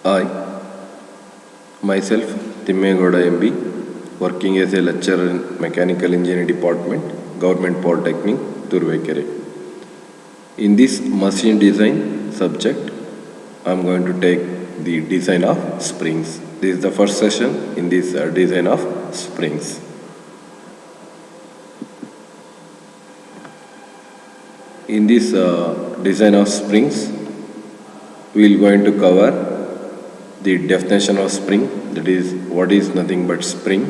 I, myself, Timmegoda MB, working as a lecturer in Mechanical Engineering Department, Government Polytechnic, Turvekere. In this machine design subject, I am going to take the design of springs. This is the first session in this design of springs. In this design of springs, we are going to cover the definition of spring, that is what is nothing but spring,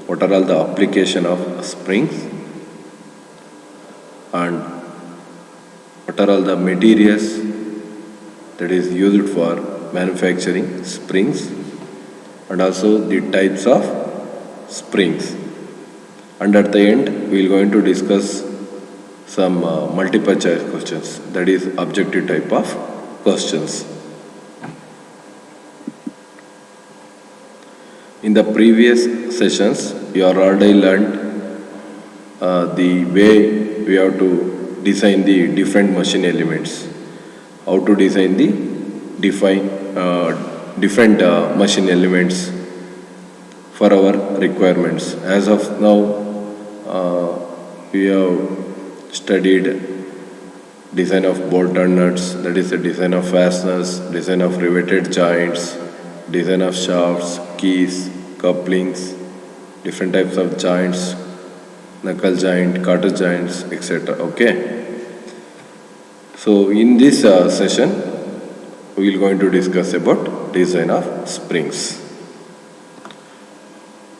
what are all the application of springs, and what are all the materials that is used for manufacturing springs, and also the types of springs. And at the end we are going to discuss some multiple choice questions, that is objective type of questions. In the previous sessions, you are already learned the way we have to design the different machine elements, how to design the different machine elements for our requirements. As of now, we have studied design of bolt and nuts, that is the design of fasteners, design of riveted joints, design of shafts, keys, couplings, different types of joints, knuckle joint, cutter joints, etc. Okay. So in this session, we are going to discuss about design of springs.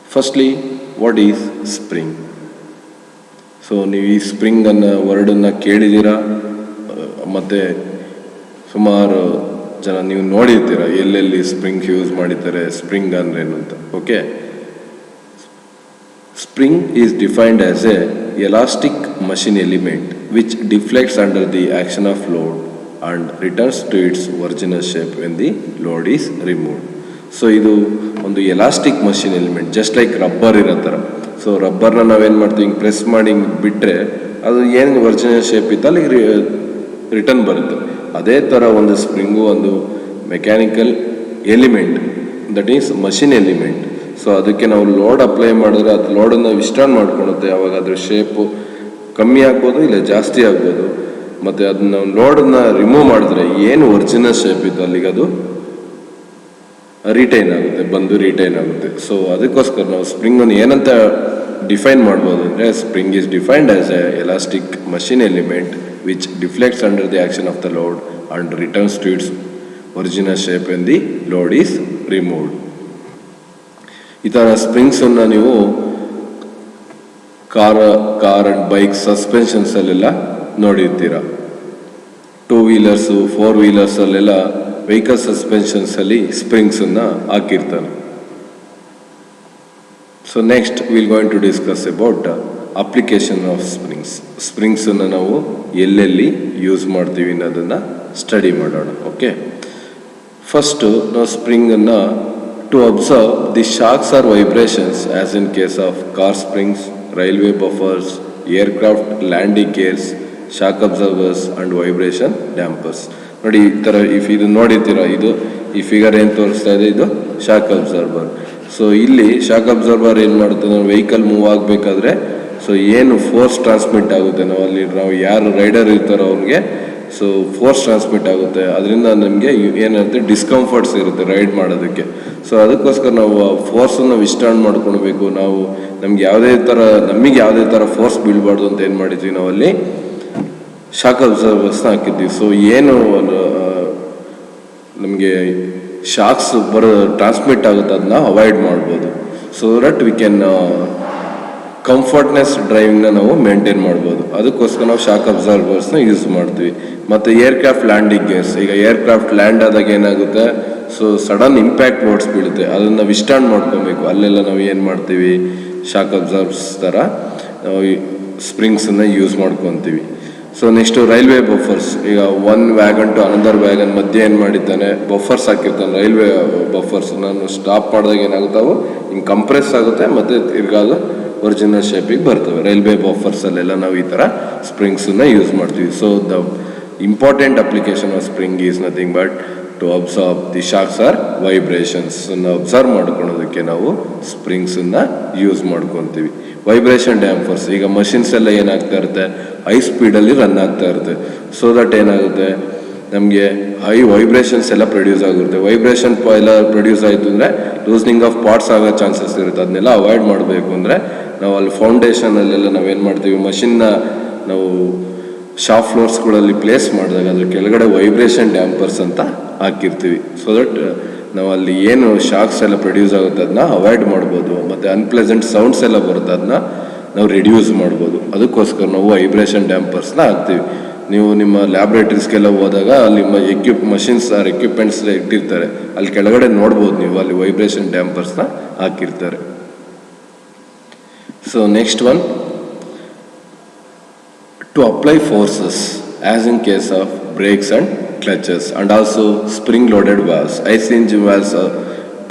Firstly, what is spring? So ನೀವು ಈ spring ಅನ್ನೋ ವರ್ಡನ್ನು ಕೇಳಿದ್ದೀರಾ, ಮತ್ತು ಸುಮಾರು ಜನ ನೀವು ನೋಡಿರ್ತೀರ ಎಲ್ಲೆಲ್ಲಿ ಸ್ಪ್ರಿಂಗ್ ಯೂಸ್ ಮಾಡಿದ್ದಾರೆ, ಸ್ಪ್ರಿಂಗ್ ಅಂದ್ರೇನು ಅಂತ. Okay, spring is defined as a elastic machine element which deflects under the action of load and returns to its original shape when the load is removed. So ಇದು ಒಂದು elastic machine element, just like rubber ಇರೋ ಥರ. So ರಬ್ಬರ್ನ ನಾವೇನು ಮಾಡ್ತೀವಿ, ಹಿಂಗೆ press ಮಾಡಿ ಬಿಟ್ಟರೆ ಅದು ಏನು ಒರಿಜಿನಲ್ ಶೇಪ್ ಇತ್ತು ಅಲ್ಲಿಗೆ ರಿಟರ್ನ್ ಬರುತ್ತೆ. ಅದೇ ಥರ ಒಂದು ಸ್ಪ್ರಿಂಗು ಒಂದು mechanical element, that is machine element. So ಅದಕ್ಕೆ ನಾವು ಲೋಡ್ ಅಪ್ಲೈ ಮಾಡಿದ್ರೆ ಅದು ಲೋಡನ್ನು ವಿಸ್ಟಾನ್ ಮಾಡ್ಕೊಳುತ್ತೆ. ಅವಾಗ ಅದ್ರ ಶೇಪು ಕಮ್ಮಿ ಆಗ್ಬೋದು, ಇಲ್ಲ ಜಾಸ್ತಿ ಆಗ್ಬೋದು. ಮತ್ತು ಅದನ್ನ ನಾವು ಲೋಡನ್ನು ರಿಮೂವ್ ಮಾಡಿದ್ರೆ ಏನು ಒರಿಜಿನಲ್ ಶೇಪ್ ಇತ್ತು ಅಲ್ಲಿಗೆ ಅದು ರಿಟೈನ್ ಆಗುತ್ತೆ, ಬಂದು ರಿಟೈನ್ ಆಗುತ್ತೆ. ಸೊ ಅದಕ್ಕೋಸ್ಕರ ನಾವು ಸ್ಪ್ರಿಂಗನ್ನು ಏನಂತ ಡಿಫೈನ್ ಮಾಡ್ಬೋದು ಅಂದರೆ, spring is defined as a elastic machine element which deflects under the action of the load and returns to its original shape when the load is removed. ಈ ಥರ ಸ್ಪ್ರಿಂಗ್ಸನ್ನು ನೀವು ಕಾರ್ ಆ್ಯಂಡ್ ಬೈಕ್ ಸಸ್ಪೆನ್ಷನ್ಸಲ್ಲೆಲ್ಲ ನೋಡಿರ್ತೀರ. 2 wheelers 4 ವೀಲರ್ಸಲ್ಲೆಲ್ಲ vehicle ಸಸ್ಪೆನ್ಷನ್ಸಲ್ಲಿ ಸ್ಪ್ರಿಂಗ್ಸನ್ನು ಹಾಕಿರ್ತಾರೆ. So next will going to discuss about application of springs. ಸ್ಪ್ರಿಂಗ್ಸನ್ನು ನಾವು ಎಲ್ಲೆಲ್ಲಿ ಯೂಸ್ ಮಾಡ್ತೀವಿ ಅನ್ನೋದನ್ನು ಸ್ಟಡಿ ಮಾಡೋಣ. ಓಕೆ, ಫಸ್ಟು ನಾವು ಸ್ಪ್ರಿಂಗನ್ನು to absorb the shocks or vibrations as in case of car springs, railway buffers, aircraft landing gears, shock absorbers and vibration dampers. ನೋಡಿ ಈ ಥರ ಇದು ನೋಡಿರ್ತೀರ, ಇದು ಈ ಫಿಗರ್ ಏನು ತೋರಿಸ್ತಾ ಇದೆ, ಇದು ಶಾಕ್ ಅಬ್ಸರ್ವರ್. ಸೊ ಇಲ್ಲಿ ಶಾಕ್ ಅಬ್ಸರ್ವರ್ ಏನು ಮಾಡುತ್ತೆ, ನಾವು ವೆಹಿಕಲ್ ಮೂವ್ ಆಗಬೇಕಾದ್ರೆ ಸೊ ಏನು ಫೋರ್ಸ್ ಟ್ರಾನ್ಸ್ಮಿಟ್ ಆಗುತ್ತೆ, ನಾವು ಯಾರು ರೈಡರ್ ಇರ್ತಾರೋ ಅವ್ರಿಗೆ ಸೊ ಫೋರ್ಸ್ ಟ್ರಾನ್ಸ್ಮಿಟ್ ಆಗುತ್ತೆ. ಅದರಿಂದ ನಮಗೆ ಏನಿರುತ್ತೆ, ಡಿಸ್ಕಂಫರ್ಟ್ಸ್ ಇರುತ್ತೆ ರೈಡ್ ಮಾಡೋದಕ್ಕೆ. ಸೊ ಅದಕ್ಕೋಸ್ಕರ ನಾವು ಆ ಫೋರ್ಸನ್ನು ವಿಸ್ಟಾಂಡ್ ಮಾಡ್ಕೊಳ್ಬೇಕು. ನಾವು ನಮ್ಗೆ ಯಾವುದೇ ಥರ ಫೋರ್ಸ್ ಬೀಳಬಾರ್ದು ಅಂತ ಏನು ಮಾಡಿದ್ವಿ, ನಾವಲ್ಲಿ ಶಾಕ್ ಅಬ್ಸರ್ವರ್ಸ್ನ ಹಾಕಿದ್ವಿ. ಸೊ ಏನು ನಮಗೆ ಶಾಕ್ಸ್ ಟ್ರಾನ್ಸ್ಮಿಟ್ ಆಗುತ್ತೆ ಅದನ್ನ ಅವಾಯ್ಡ್ ಮಾಡ್ಬೋದು. So that we can comfortness ಡ್ರೈವಿಂಗ್ನ ನಾವು ಮೇಂಟೈನ್ ಮಾಡ್ಬೋದು. ಅದಕ್ಕೋಸ್ಕರ ನಾವು ಶಾಕ್ ಅಬ್ಸರ್ವರ್ಸ್ನ ಯೂಸ್ ಮಾಡ್ತೀವಿ. ಮತ್ತು ಏರ್ಕ್ರಾಫ್ಟ್ ಲ್ಯಾಂಡಿಂಗ್ ಗೇರ್ಸ್, ಈಗ ಏರ್ಕ್ರಾಫ್ಟ್ ಲ್ಯಾಂಡ್ ಆದಾಗ ಏನಾಗುತ್ತೆ, ಸೊ ಸಡನ್ ಇಂಪ್ಯಾಕ್ಟ್ ಲೋಡ್ಸ್ ಬೀಳುತ್ತೆ, ಅದನ್ನು ವಿಸ್ಟಾಂಡ್ ಮಾಡ್ಕೊಬೇಕು. ಅಲ್ಲೆಲ್ಲ ನಾವು ಏನು ಮಾಡ್ತೀವಿ, ಶಾಕ್ ಅಬ್ಸರ್ವರ್ಸ್ ಥರ ನಾವು ಸ್ಪ್ರಿಂಗ್ಸನ್ನು ಯೂಸ್ ಮಾಡ್ಕೊತೀವಿ. So next railway buffers. ಈಗ one wagon to another wagon ಮಧ್ಯೆ ಏನು ಮಾಡಿದ್ದಾನೆ, ಬಫರ್ಸ್ ಹಾಕಿರ್ತಾನೆ. ರೈಲ್ವೆ ಬಫರ್ಸ್ ನಾನು ಸ್ಟಾಪ್ ಮಾಡಿದಾಗ ಏನಾಗುತ್ತೆ, ಅವು ಹಿಂಗೆ ಕಂಪ್ರೆಸ್ ಆಗುತ್ತೆ ಮತ್ತು ತಿರ್ಗಾದು ಒರಿಜಿನಲ್ ಶೇಪಿಗೆ ಬರ್ತವೆ. ರೈಲ್ವೆ ಬಫರ್ಸಲ್ಲೆಲ್ಲ ನಾವು ಈ ಥರ ಸ್ಪ್ರಿಂಗ್ಸನ್ನು ಯೂಸ್ ಮಾಡ್ತೀವಿ. So the important application of spring is nothing but to absorb the shocks or vibrations ಅನ್ನು ಅಬ್ಸರ್ವ್ ಮಾಡ್ಕೊಳೋದಕ್ಕೆ ನಾವು ಸ್ಪ್ರಿಂಗ್ಸನ್ನು ಯೂಸ್ ಮಾಡ್ಕೊತೀವಿ. ವೈಬ್ರೇಷನ್ ಡ್ಯಾಂಪರ್ಸ್, ಈಗ ಮಷಿನ್ಸ್ ಎಲ್ಲ ಏನಾಗ್ತಾ ಇರುತ್ತೆ, ಹೈ ಸ್ಪೀಡಲ್ಲಿ ರನ್ ಆಗ್ತಾ ಇರುತ್ತೆ. ಸೊ ದಟ್ ಏನಾಗುತ್ತೆ, ನಮಗೆ ಹೈ ವೈಬ್ರೇಷನ್ಸ್ ಎಲ್ಲ ಪ್ರೊಡ್ಯೂಸ್ ಆಗಿರುತ್ತೆ. ವೈಬ್ರೇಷನ್ ಎಲ್ಲ ಪ್ರೊಡ್ಯೂಸ್ ಆಯಿತು ಅಂದರೆ ಲೂಸ್ನಿಂಗ್ ಆಫ್ ಪಾರ್ಟ್ಸ್ ಆಗೋ ಚಾನ್ಸಸ್ ಇರುತ್ತೆ. ಅದನ್ನೆಲ್ಲ ಅವಾಯ್ಡ್ ಮಾಡಬೇಕು ಅಂದರೆ ನಾವು ಅಲ್ಲಿ ಫೌಂಡೇಶನಲ್ಲೆಲ್ಲ ನಾವೇನು ಮಾಡ್ತೀವಿ, ಮಷಿನ್ನ ನಾವು ಶಾಪ್ ಫ್ಲೋರ್ಸ್ಗಳಲ್ಲಿ ಪ್ಲೇಸ್ ಮಾಡಿದಾಗ ಅದ್ರ ಕೆಳಗಡೆ ವೈಬ್ರೇಷನ್ ಡ್ಯಾಂಪರ್ಸ್ ಅಂತ ಹಾಕಿರ್ತೀವಿ. ಸೊ ದಟ್ ನಾವು ಅಲ್ಲಿ ಏನು ಶಾಕ್ಸ್ ಎಲ್ಲ ಪ್ರೊಡ್ಯೂಸ್ ಆಗುತ್ತೆ ಅದನ್ನ ಅವಾಯ್ಡ್ ಮಾಡ್ಬೋದು. ಮತ್ತು ಅನ್ಪ್ಲೆಸೆಂಟ್ ಸೌಂಡ್ಸ್ ಎಲ್ಲ ಬರುತ್ತೆ ಅದನ್ನ ನಾವು ರಿಡ್ಯೂಸ್ ಮಾಡ್ಬೋದು. ಅದಕ್ಕೋಸ್ಕರ ನಾವು ವೈಬ್ರೇಷನ್ ಡ್ಯಾಂಪರ್ಸ್ನ ಹಾಕ್ತೀವಿ. ನೀವು ನಿಮ್ಮ ಲ್ಯಾಬ್ರೇಟರೀಸ್ಗೆಲ್ಲ ಹೋದಾಗ ಅಲ್ಲಿ ಮಷಿನ್ಸ್ ಆರ್ ಎಕ್ವಿಪ್ಮೆಂಟ್ಸ್ ಇಟ್ಟಿರ್ತಾರೆ, ಅಲ್ಲಿ ಕೆಳಗಡೆ ನೋಡ್ಬೋದು ನೀವು, ಅಲ್ಲಿ ವೈಬ್ರೇಷನ್ ಡ್ಯಾಂಪರ್ಸ್ನ ಹಾಕಿರ್ತಾರೆ. So next one, to apply forces as in case of brakes and clutches and also spring loaded valves. IC engine valves,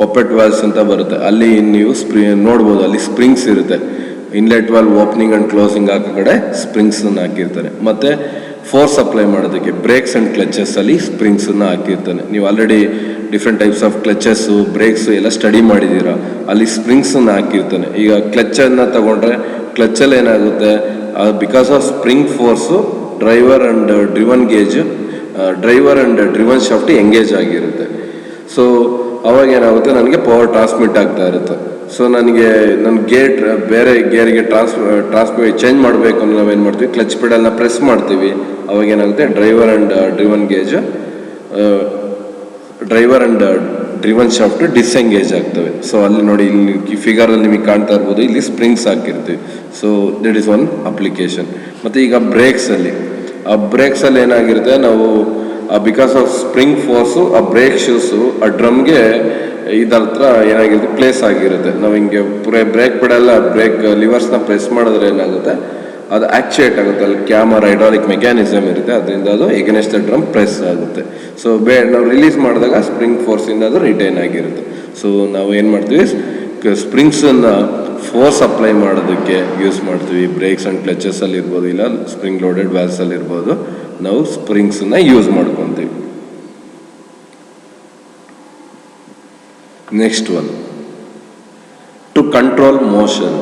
poppet valves ಅಂತ ಬರುತ್ತೆ, ಅಲ್ಲಿ ನೀವು ನೋಡ್ಬೋದು, ಅಲ್ಲಿ ಸ್ಪ್ರಿಂಗ್ಸ್ ಇರುತ್ತೆ. Inlet valve opening and closing ಹಾಕೋ ಕಡೆ ಸ್ಪ್ರಿಂಗ್ಸನ್ನು ಹಾಕಿರ್ತಾರೆ. ಮತ್ತು ಫೋರ್ಸ್ ಅಪ್ಲೈ ಮಾಡೋದಕ್ಕೆ ಬ್ರೇಕ್ಸ್ ಆ್ಯಂಡ್ ಕ್ಲಚಸ್ಸಲ್ಲಿ ಸ್ಪ್ರಿಂಗ್ಸನ್ನು ಹಾಕಿರ್ತಾನೆ. ನೀವು already different types of clutches, brakes ಎಲ್ಲ ಸ್ಟಡಿ ಮಾಡಿದ್ದೀರಾ, ಅಲ್ಲಿ ಸ್ಪ್ರಿಂಗ್ಸನ್ನು ಹಾಕಿರ್ತಾನೆ. ಈಗ ಕ್ಲಚ್ಚನ್ನು ತಗೊಂಡ್ರೆ ಕ್ಲಚ್ಚಲ್ಲಿ ಏನಾಗುತ್ತೆ, because of spring force driver and driven shaft engage ಆಗಿರುತ್ತೆ. ಸೊ ಅವಾಗ ಏನಾಗುತ್ತೆ, ನನಗೆ ಪವರ್ ಟ್ರಾನ್ಸ್ಮಿಟ್ ಆಗ್ತಾ ಇರುತ್ತೆ. ಸೊ ನನಗೆ ನನ್ನ ಬೇರೆ ಗೇರ್ಗೆ ಚೇಂಜ್ ಮಾಡಬೇಕು ಅಂದ್ರೆ ನಾವೇನು ಮಾಡ್ತೀವಿ, ಕ್ಲಚ್ ಪೆಡಲ್ನ ಪ್ರೆಸ್ ಮಾಡ್ತೀವಿ. ಅವಾಗ ಏನಾಗುತ್ತೆ, driver and driven shaft disengage ಆಗ್ತವೆ. ಸೊ ಅಲ್ಲಿ ನೋಡಿ, ಇಲ್ಲಿ ಫಿಗರಲ್ಲಿ ನಿಮಗೆ ಕಾಣ್ತಾ ಇರ್ಬೋದು, ಇಲ್ಲಿ ಸ್ಪ್ರಿಂಗ್ಸ್ ಹಾಕಿರ್ತೀವಿ. So that is one application. ಮತ್ತು ಈಗ ಬ್ರೇಕ್ಸಲ್ಲಿ ಏನಾಗಿರುತ್ತೆ, ನಾವು ಬಿಕಾಸ್ ಆಫ್ ಸ್ಪ್ರಿಂಗ್ ಫೋರ್ಸು ಆ ಬ್ರೇಕ್ ಶೂಸು ಆ ಡ್ರಮ್ಗೆ ಇದರ ಹತ್ರ ಏನಾಗಿರುತ್ತೆ, ಪ್ಲೇಸ್ ಆಗಿರುತ್ತೆ. ನಾವು ಹಿಂಗೆ ಬ್ರೇಕ್ ಬಿಡಲ್ಲ, ಬ್ರೇಕ್ ಲಿವರ್ಸ್ನ ಪ್ರೆಸ್ ಮಾಡಿದ್ರೆ ಏನಾಗುತ್ತೆ, ಅದು ಆಕ್ಚುಯೇಟ್ ಆಗುತ್ತೆ. ಅಲ್ಲಿ ಕ್ಯಾಮರ್ ಹೈಡ್ರಾಲಿಕ್ ಮೆಕ್ಯಾನಿಸಮ್ ಇರುತ್ತೆ, ಅದರಿಂದ ಅದು ಎಗನೆಸ್ಟ್ ದ ಡ್ರಮ್ ಪ್ರೆಸ್ ಆಗುತ್ತೆ. ಸೊ ನಾವು ರಿಲೀಸ್ ಮಾಡಿದಾಗ ಸ್ಪ್ರಿಂಗ್ ಫೋರ್ಸಿಂದ ಅದು ರಿಟೈನ್ ಆಗಿರುತ್ತೆ. ಸೊ ನಾವು ಏನು ಮಾಡ್ತೀವಿ, ಸ್ಪ್ರಿಂಗ್ಸನ್ನು ಫೋರ್ಸ್ ಅಪ್ಲೈ ಮಾಡೋದಕ್ಕೆ ಯೂಸ್ ಮಾಡ್ತೀವಿ. ಬ್ರೇಕ್ಸ್ ಆ್ಯಂಡ್ ಕ್ಲಚಸ್ಸಲ್ಲಿ ಇರ್ಬೋದು, ಇಲ್ಲ ಸ್ಪ್ರಿಂಗ್ ಲೋಡೆಡ್ ವ್ಯಾಲ್ವ್ಸಲ್ಲಿ ಇರ್ಬೋದು, ನಾವು ಸ್ಪ್ರಿಂಗ್ಸನ್ನು ಯೂಸ್ ಮಾಡ್ಕೊತೀವಿ. Next one, to control motion,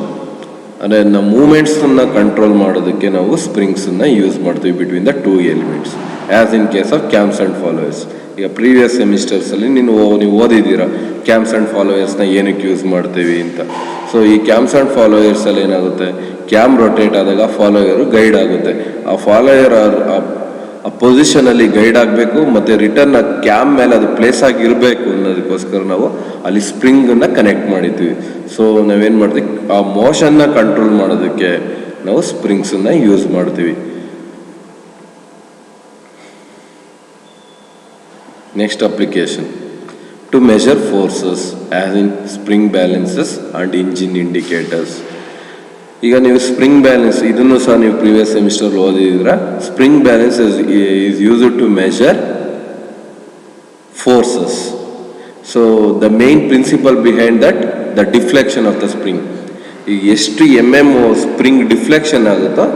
ಅಂದರೆ ನಾವು ಮೂಮೆಂಟ್ಸನ್ನು ಕಂಟ್ರೋಲ್ ಮಾಡೋದಕ್ಕೆ ನಾವು ಸ್ಪ್ರಿಂಗ್ಸನ್ನು ಯೂಸ್ ಮಾಡ್ತೀವಿ between the two elements, as in case of cams and followers. ಈಗ ಪ್ರೀವಿಯಸ್ ಸೆಮಿಸ್ಟರ್ಸಲ್ಲಿ ನೀವು ಓದಿದ್ದೀರಾ ಕ್ಯಾಮ್ಸ್ ಆ್ಯಂಡ್ ಫಾಲೋವರ್ಸ್ನ ಏನಕ್ಕೆ ಯೂಸ್ ಮಾಡ್ತೀವಿ ಅಂತ. ಸೊ ಈ ಕ್ಯಾಮ್ಸ್ ಆ್ಯಂಡ್ ಫಾಲೋವರ್ಸಲ್ಲಿ ಏನಾಗುತ್ತೆ, ಕ್ಯಾಮ್ ರೊಟೇಟ್ ಆದಾಗ ಫಾಲೋಯರು ಗೈಡ್ ಆಗುತ್ತೆ. ಆ ಫಾಲೋಯರ್ ಆ ಪೊಸಿಷನಲ್ಲಿ ಗೈಡ್ ಆಗಬೇಕು, ಮತ್ತು ರಿಟರ್ನ್ ಆ ಕ್ಯಾಮ್ ಮೇಲೆ ಅದು ಪ್ಲೇಸ್ ಆಗಿರಬೇಕು ಅನ್ನೋದಕ್ಕೋಸ್ಕರ ನಾವು ಅಲ್ಲಿ ಸ್ಪ್ರಿಂಗನ್ನು ಕನೆಕ್ಟ್ ಮಾಡಿದ್ದೀವಿ. ಸೊ ನಾವೇನು ಮಾಡ್ತೀವಿ, ಆ ಮೋಷನ್ನ ಕಂಟ್ರೋಲ್ ಮಾಡೋದಕ್ಕೆ ನಾವು ಸ್ಪ್ರಿಂಗ್ಸನ್ನು ಯೂಸ್ ಮಾಡ್ತೀವಿ. Next application, to measure forces as in spring balances and engine indicators. ಈಗ ನೀವು ಸ್ಪ್ರಿಂಗ್ ಬ್ಯಾಲೆನ್ಸ್, ಇದನ್ನು ಸಹ ನೀವು ಪ್ರೀವಿಯಸ್ ಸೆಮಿಸ್ಟರ್ ಓದಿದ್ರೆ, spring balance is used to measure forces. So the main principle behind that, the deflection of the spring. ಈಗ ಎಷ್ಟು spring deflection ಆಗುತ್ತೋ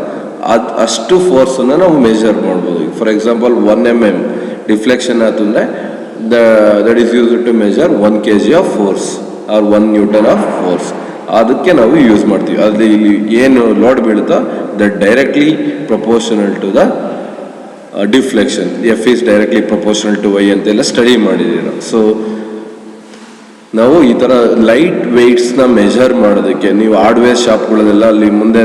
ಅಷ್ಟು ಫೋರ್ಸನ್ನು ನಾವು ಮೆಷರ್ ಮಾಡ್ಬೋದು. ಫಾರ್ ಎಕ್ಸಾಂಪಲ್ 1 mm ಡಿಫ್ಲೆಕ್ಷನ್ ಆಯ್ತು ಅಂದರೆ that is used to measure 1 kg of force or 1 Newton of force. ಅದಕ್ಕೆ ನಾವು ಯೂಸ್ ಮಾಡ್ತೀವಿ. ಅಲ್ಲಿ ಇಲ್ಲಿ ಏನು ಲೋಡ್ ಬೀಳುತ್ತೋ that directly proportional to the deflection. F is directly proportional to Y ಅಂತೆಲ್ಲ ಸ್ಟಡಿ ಮಾಡಿದ್ದೀರ. ಸೊ ನಾವು ಈ ಥರ ಲೈಟ್ ವೆಯ್ಟ್ಸ್ನ ಮೆಷರ್ ಮಾಡೋದಕ್ಕೆ ನೀವು ಹಾರ್ಡ್ವೇರ್ ಶಾಪ್ಗಳಲ್ಲೆಲ್ಲ ಅಲ್ಲಿ ಮುಂದೆ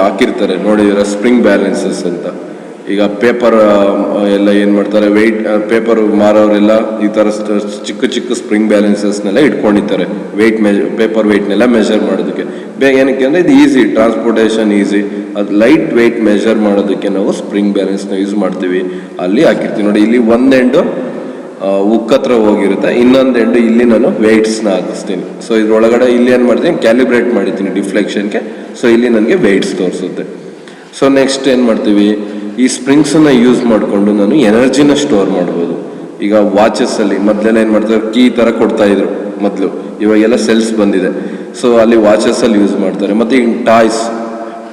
ಹಾಕಿರ್ತಾರೆ ನೋಡಿದ್ದೀರ, ಸ್ಪ್ರಿಂಗ್ ಬ್ಯಾಲೆನ್ಸಸ್ ಅಂತ. ಈಗ ಪೇಪರ್ ಎಲ್ಲ ಏನು ಮಾಡ್ತಾರೆ, ಪೇಪರ್ ಮಾರೋರೆಲ್ಲ ಈ ಥರ ಚಿಕ್ಕ ಚಿಕ್ಕ ಸ್ಪ್ರಿಂಗ್ ಬ್ಯಾಲೆನ್ಸಸ್ನೆಲ್ಲ ಇಟ್ಕೊಂಡಿರ್ತಾರೆ, ಪೇಪರ್ ವೆಯ್ಟ್ನೆಲ್ಲ ಮೆಷರ್ ಮಾಡೋದಕ್ಕೆ. ಏನಕ್ಕೆ ಅಂದರೆ ಇದು ಈಸಿ, ಟ್ರಾನ್ಸ್ಪೋರ್ಟೇಷನ್ ಈಸಿ. ಅದು ಲೈಟ್ ವೆಯ್ಟ್ ಮೆಷರ್ ಮಾಡೋದಕ್ಕೆ ನಾವು ಸ್ಪ್ರಿಂಗ್ ಬ್ಯಾಲೆನ್ಸ್ನ ಯೂಸ್ ಮಾಡ್ತೀವಿ. ಅಲ್ಲಿ ಹಾಕಿರ್ತೀವಿ ನೋಡಿ, ಇಲ್ಲಿ ಒಂದು ಎಂಡು ಉಕ್ಕತ್ರ ಹೋಗಿರುತ್ತೆ, ಇನ್ನೊಂದು ಎಂಡು ಇಲ್ಲಿ ನಾನು ವೆಯ್ಟ್ಸ್ನ ಹಾಕಿಸ್ತೀನಿ. ಸೊ ಇದ್ರೊಳಗಡೆ ಇಲ್ಲಿ ಏನು ಮಾಡ್ತೀನಿ, ಕ್ಯಾಲಿಬ್ರೇಟ್ ಮಾಡಿದ್ದೀನಿ ಡಿಫ್ಲೆಕ್ಷನ್ಗೆ. ಸೊ ಇಲ್ಲಿ ನನಗೆ ವೆಯ್ಟ್ಸ್ ತೋರಿಸುತ್ತೆ. ಸೊ ನೆಕ್ಸ್ಟ್ ಏನು ಮಾಡ್ತೀವಿ, ಈ ಸ್ಪ್ರಿಂಗ್ಸನ್ನು ಯೂಸ್ ಮಾಡಿಕೊಂಡು ನಾನು ಎನರ್ಜಿನ ಸ್ಟೋರ್ ಮಾಡ್ಬೋದು. ಈಗ ವಾಚಸ್ಸಲ್ಲಿ ಮೊದಲೆಲ್ಲ ಏನು ಮಾಡ್ತಾರೆ, ಕೀ ಥರ ಕೊಡ್ತಾಯಿದ್ರು ಮೊದಲು, ಇವಾಗೆಲ್ಲ ಸೆಲ್ಸ್ ಬಂದಿದೆ. ಸೊ ಅಲ್ಲಿ ವಾಚಸ್ಸಲ್ಲಿ ಯೂಸ್ ಮಾಡ್ತಾರೆ. ಮತ್ತು ಈಗ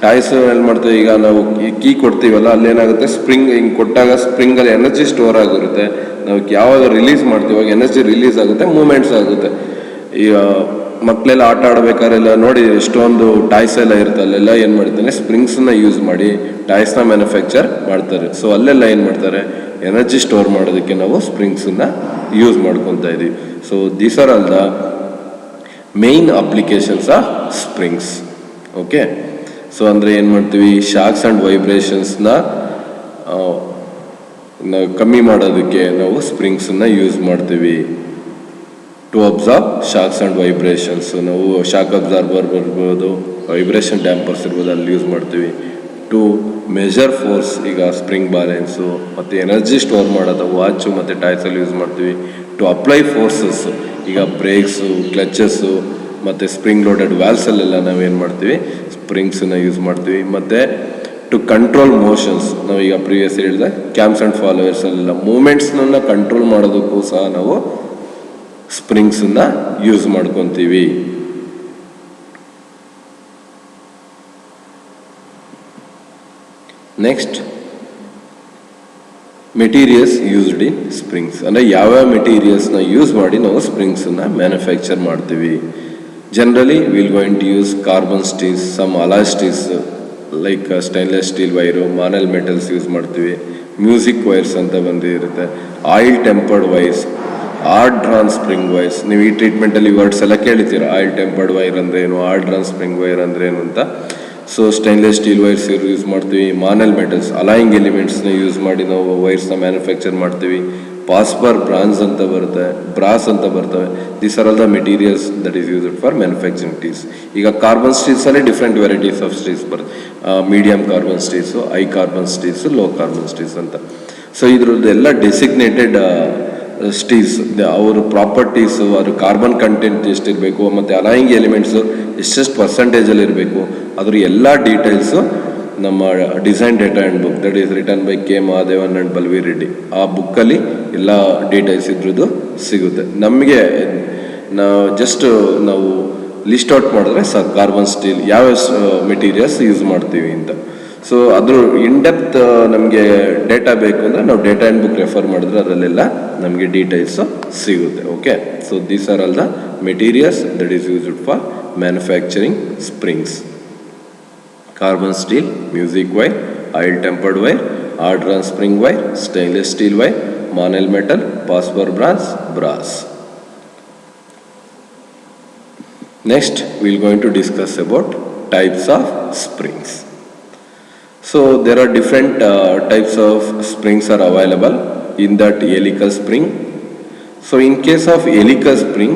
ಟಾಯ್ಸ್ ಎಲ್ಲಿ ಮಾಡ್ತೀವಿ, ಈಗ ನಾವು ಈ ಕೀ ಕೊಡ್ತೀವಲ್ಲ, ಅಲ್ಲೇನಾಗುತ್ತೆ, ಸ್ಪ್ರಿಂಗ್ ಹಿಂಗೆ ಕೊಟ್ಟಾಗ ಸ್ಪ್ರಿಂಗಲ್ಲಿ ಎನರ್ಜಿ ಸ್ಟೋರ್ ಆಗಿರುತ್ತೆ. ನಾವು ಯಾವಾಗ ರಿಲೀಸ್ ಮಾಡ್ತೀವಿ ಅವಾಗ ಎನರ್ಜಿ ರಿಲೀಸ್ ಆಗುತ್ತೆ, ಮೂಮೆಂಟ್ಸ್ ಆಗುತ್ತೆ. ಈಗ ಮಕ್ಕಳೆಲ್ಲ ಆಟ ಆಡ್ಬೇಕಾರೆಲ್ಲ ನೋಡಿ ಎಷ್ಟೊಂದು ಟಾಯ್ಸ್ ಎಲ್ಲ ಇರುತ್ತೆ, ಅಲ್ಲೆಲ್ಲ ಏನು ಮಾಡ್ತಾನೆ ಸ್ಪ್ರಿಂಗ್ಸ್ನ ಯೂಸ್ ಮಾಡಿ ಟಾಯ್ಸ್ನ ಮ್ಯಾನುಫ್ಯಾಕ್ಚರ್ ಮಾಡ್ತಾರೆ. ಸೊ ಅಲ್ಲೆಲ್ಲ ಏನು ಮಾಡ್ತಾರೆ, ಎನರ್ಜಿ ಸ್ಟೋರ್ ಮಾಡೋದಕ್ಕೆ ನಾವು ಸ್ಪ್ರಿಂಗ್ಸನ್ನ ಯೂಸ್ ಮಾಡ್ಕೊತಾ ಇದೀವಿ. So these are all the main applications of springs. Okay, so ಅಂದರೆ ಏನು ಮಾಡ್ತೀವಿ, ಶಾಕ್ಸ್ ಆ್ಯಂಡ್ ವೈಬ್ರೇಷನ್ಸ್ನ ಕಮ್ಮಿ ಮಾಡೋದಕ್ಕೆ ನಾವು ಸ್ಪ್ರಿಂಗ್ಸನ್ನ ಯೂಸ್ ಮಾಡ್ತೀವಿ. To observe shocks and vibrations, ನಾವು ಶಾಕ್ ಅಬ್ಸಾರ್ಬರ್ ಬರ್ಬೋದು, ವೈಬ್ರೇಷನ್ ಡ್ಯಾಂಪರ್ಸ್ ಇರ್ಬೋದು, ಅಲ್ಲಿ ಯೂಸ್ ಮಾಡ್ತೀವಿ. ಟು ಮೆಜರ್ ಫೋರ್ಸ್, ಈಗ ಸ್ಪ್ರಿಂಗ್ ಬ್ಯಾಲೆನ್ಸು ಮತ್ತು ಎನರ್ಜಿ ಸ್ಟೋರ್ ಮಾಡೋದು ವಾಚು ಮತ್ತು ಟಾಯ್ಸಲ್ಲಿ ಯೂಸ್ ಮಾಡ್ತೀವಿ. ಟು ಅಪ್ಲೈ ಫೋರ್ಸಸ್, ಈಗ ಬ್ರೇಕ್ಸು, ಕ್ಲಚಸ್ಸು ಮತ್ತು ಸ್ಪ್ರಿಂಗ್ ಲೋಡೆಡ್ ವ್ಯಾಲ್ಸಲ್ಲೆಲ್ಲ ನಾವೇನು ಮಾಡ್ತೀವಿ, ಸ್ಪ್ರಿಂಗ್ಸನ್ನ ಯೂಸ್ ಮಾಡ್ತೀವಿ. ಮತ್ತು ಟು ಕಂಟ್ರೋಲ್ ಮೋಷನ್ಸ್, ನಾವೀಗ ಪ್ರೀವಿಯಸ್ ಹೇಳಿದೆ ಕ್ಯಾಂಪ್ಸ್ ಆ್ಯಂಡ್ ಫಾಲೋವರ್ಸಲ್ಲೆಲ್ಲ ಮೂಮೆಂಟ್ಸ್ನ ಕಂಟ್ರೋಲ್ ಮಾಡೋದಕ್ಕೂ ಸಹ ನಾವು ಸ್ಪ್ರಿಂಗ್ಸನ್ನ ಯೂಸ್ ಮಾಡ್ಕೊತೀವಿ. Next, materials used in springs, ಅಂದರೆ ಯಾವ್ಯಾವ ಮೆಟೀರಿಯಲ್ಸ್ನ ಯೂಸ್ ಮಾಡಿ ನಾವು ಸ್ಪ್ರಿಂಗ್ಸನ್ನ ಮ್ಯಾನುಫ್ಯಾಕ್ಚರ್ ಮಾಡ್ತೀವಿ. Generally will going to use carbon steels, some alloy steels like stainless steel wire, Monel metals use ಮಾಡ್ತೀವಿ. ಮ್ಯೂಸಿಕ್ ವೈರ್ಸ್ ಅಂತ ಬಂದಿರುತ್ತೆ, oil tempered wires, hard drawn spring wires. ನೀವು ಈ ಟ್ರೀಟ್ಮೆಂಟಲ್ಲಿ ವರ್ಡ್ಸ್ ಎಲ್ಲ ಕೇಳಿದ್ದೀರ, ಆಯಿಲ್ ಟೆಂಪರ್ಡ್ ವೈರ್ ಅಂದರೆ ಏನು, art drawn spring wire ಅಂದರೆ ಏನು ಅಂತ. So stainless steel wires use ಮಾಡ್ತೀವಿ. ಮಾನಲ್ ಮೆಟಲ್ಸ್, ಅಲಾಯಿಂಗ್ ಎಲಿಮೆಂಟ್ಸ್ನ ಯೂಸ್ ಮಾಡಿ ನಾವು ವೈರ್ಸ್ನ ಮ್ಯಾನುಫ್ಯಾಕ್ಚರ್ ಮಾಡ್ತೀವಿ. ಪಾಸ್ಪರ್ ಬ್ರಾನ್ಸ್ ಅಂತ ಬರುತ್ತೆ, ಬ್ರಾಸ್ ಅಂತ ಬರ್ತವೆ. These are all the materials that is used for manufacturing steels. ಈಗ ಕಾರ್ಬನ್ ಸ್ಟೀಲ್ಸಲ್ಲಿ ಡಿಫ್ರೆಂಟ್ ವೆರೈಟೀಸ್ ಆಫ್ ಸ್ಟೀಲ್ಸ್ ಬರುತ್ತೆ, medium carbon steels, high carbon steels, low carbon steels ಅಂತ. ಸೊ ಇದ್ರದ್ದು ಎಲ್ಲ ಡೆಸಿಗ್ನೇಟೆಡ್ ಸ್ಟೀಲ್ಸ್, ಅವ್ರ ಪ್ರಾಪರ್ಟೀಸು, ಅದ್ರ ಕಾರ್ಬನ್ ಕಂಟೆಂಟ್ ಎಷ್ಟಿರಬೇಕು ಮತ್ತು ಅಲಾಯಿಂಗ್ ಎಲಿಮೆಂಟ್ಸು ಎಷ್ಟೆಷ್ಟು ಪರ್ಸೆಂಟೇಜಲ್ಲಿ ಇರಬೇಕು, ಅದ್ರ ಎಲ್ಲ ಡೀಟೇಲ್ಸು ನಮ್ಮ design data and book that is written by K Mahadevan and Balveera Reddy, ಆ ಬುಕ್ಕಲ್ಲಿ ಎಲ್ಲ ಡೀಟೇಲ್ಸ್ ಇದ್ರದ್ದು ಸಿಗುತ್ತೆ. ನಮಗೆ ನಾವು ಲಿಸ್ಟ್ ಔಟ್ ಮಾಡಿದ್ರೆ ಸಾಕು ಕಾರ್ಬನ್ ಸ್ಟೀಲ್ ಯಾವ ಮೆಟೀರಿಯಲ್ಸ್ ಯೂಸ್ ಮಾಡ್ತೀವಿ ಅಂತ. ಸೊ ಅದ್ರ ಇನ್ಡೆಪ್ತ್ ನಮಗೆ ಡೇಟಾ ಬೇಕು ಅಂದರೆ ನಾವು ಡೇಟಾ ಆ್ಯಂಡ್ ಬುಕ್ ರೆಫರ್ ಮಾಡಿದ್ರೆ ಅದರಲ್ಲೆಲ್ಲ ನಮಗೆ ಡೀಟೇಲ್ಸು ಸಿಗುತ್ತೆ. Okay, so these are all the materials that is used for manufacturing springs. Carbon steel, music wire, oil tempered wire, hard drawn spring wire, stainless steel wire, Monel metal, phosphor bronze, brass. Next, we are going to discuss about types of springs. So there are different types of springs are available in that helical spring. So in case of helical spring,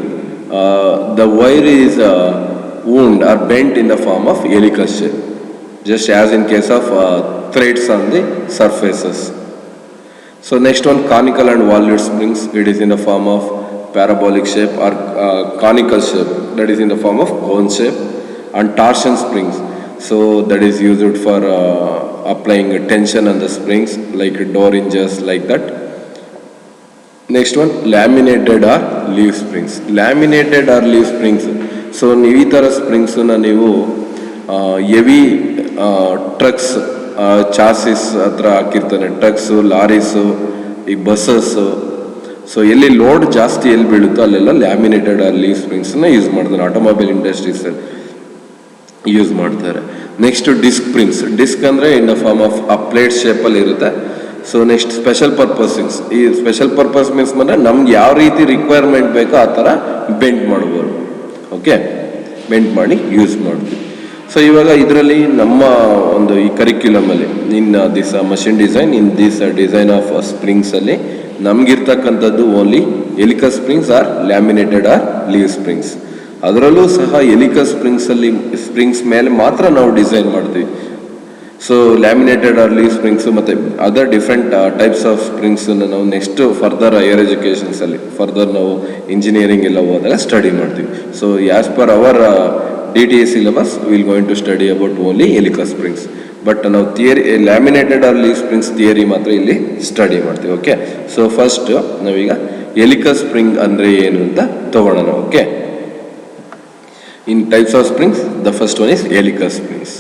the wire is wound or bent in the form of helical shape, just as in case of threads on the surfaces. So next one, conical and volute springs, it is in the form of parabolic shape or conical shape, that is in the form of cone shape. And torsion springs, so that is used for applying tension on the springs like door hinges like that. Next one, laminated or leaf springs. Laminated or leaf springs, so ನೀವು ಈ ಥರ ಸ್ಪ್ರಿಂಗ್ಸನ್ನ ನೀವು heavy trucks chassis ಹತ್ರ ಹಾಕಿರ್ತಾನೆ, trucks, ಲಾರೀಸು, ಈ buses. So ಎಲ್ಲಿ load ಜಾಸ್ತಿ ಎಲ್ಲಿ ಬೀಳುತ್ತೋ ಅಲ್ಲೆಲ್ಲ ಲ್ಯಾಮಿನೇಟೆಡ್ ಆರ್ ಲೀವ್ ಸ್ಪ್ರಿಂಗ್ಸನ್ನ ಯೂಸ್ ಮಾಡ್ತಾರೆ, ಆಟೋಮೊಬೈಲ್ ಇಂಡಸ್ಟ್ರೀಸಲ್ಲಿ ಯೂಸ್ ಮಾಡ್ತಾರೆ. ನೆಕ್ಸ್ಟ್ ಡಿಸ್ಕ್ ಸ್ಪ್ರಿಂಗ್ಸ್, ಡಿಸ್ಕ್ ಅಂದರೆ in the form of plate ಶೇಪಲ್ಲಿ ಇರುತ್ತೆ. So next special purpose springs, ಈ ಸ್ಪೆಷಲ್ ಪರ್ಪಸ್ ಮೀನ್ಸ್ ಅಂದರೆ ನಮ್ಗೆ ಯಾವ ರೀತಿ ರಿಕ್ವೈರ್ಮೆಂಟ್ ಬೇಕೋ ಆ ಥರ ಬೆಂಡ್ ಮಾಡ್ಬೋದು. ಓಕೆ, ಬೆಂಡ್ ಮಾಡಿ ಯೂಸ್ ಮಾಡ್ತೀವಿ. ಸೊ ಇವಾಗ ಇದರಲ್ಲಿ ನಮ್ಮ ಒಂದು ಈ ಕರಿಕ್ಯುಲಮಲ್ಲಿ in this machine design, in this design of ಸ್ಪ್ರಿಂಗ್ಸಲ್ಲಿ ನಮಗಿರ್ತಕ್ಕಂಥದ್ದು only helical springs or laminated or leaf springs. ಅದರಲ್ಲೂ ಸಹ ಹೆಲಿಕಲ್ ಸ್ಪ್ರಿಂಗ್ಸಲ್ಲಿ ಸ್ಪ್ರಿಂಗ್ಸ್ ಮೇಲೆ ಮಾತ್ರ ನಾವು ಡಿಸೈನ್ ಮಾಡ್ತೀವಿ. So laminated or leaf springs ಮತ್ತು ಅದರ್ ಡಿಫ್ರೆಂಟ್ ಟೈಪ್ಸ್ ಆಫ್ ಸ್ಪ್ರಿಂಗ್ಸನ್ನು ನಾವು ನೆಕ್ಸ್ಟ್ ಫರ್ದರ್ ಹೈಯರ್ ಎಜುಕೇಷನ್ಸಲ್ಲಿ ಫರ್ದರ್ ನಾವು ಇಂಜಿನಿಯರಿಂಗ್ ಎಲ್ಲ ಹೋದಾಗ ಸ್ಟಡಿ ಮಾಡ್ತೀವಿ. So as per our DTA syllabus, we will going to study about only helical springs. But ನಾವು theory laminated or leaf springs theory ಮಾತ್ರ ಇಲ್ಲಿ ಸ್ಟಡಿ ಮಾಡ್ತೀವಿ. ಓಕೆ, ಸೊ ಫಸ್ಟ್ ನಾವೀಗ ಹೆಲಿಕಲ್ ಸ್ಪ್ರಿಂಗ್ ಅಂದರೆ ಏನು ಅಂತ ತಗೊಳ್ಳೋಣ. Okay, in types of springs the first one is helical springs.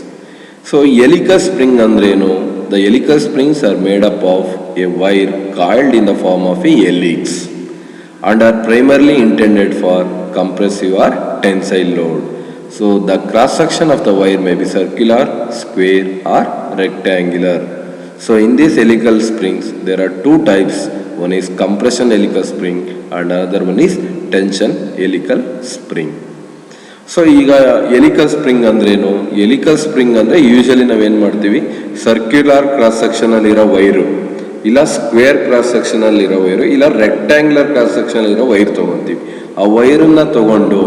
So helical spring ಅಂದ್ರೇನು? The helical springs are made up of a wire coiled in the form of a helix and are primarily intended for compressive or tensile load. So the cross section of the wire may be circular, square or rectangular. So in these helical springs there are two types. One is compression helical spring and another one is tension helical spring. So ಈಗ ಎಲಿಕಲ್ spring ಅಂದ್ರೇನು? ಎಲಿಕಲ್ spring ಅಂದರೆ usually ನಾವೇನು ಮಾಡ್ತೀವಿ, circular cross ಸೆಕ್ಷನಲ್ಲಿರೋ wire, ಇಲ್ಲ square cross ಸೆಕ್ಷನಲ್ಲಿರೋ wire, ಇಲ್ಲ rectangular cross ಸೆಕ್ಷನಲ್ಲಿರೋ wire ತೊಗೊತೀವಿ. ಆ ವೈರನ್ನು ತೊಗೊಂಡು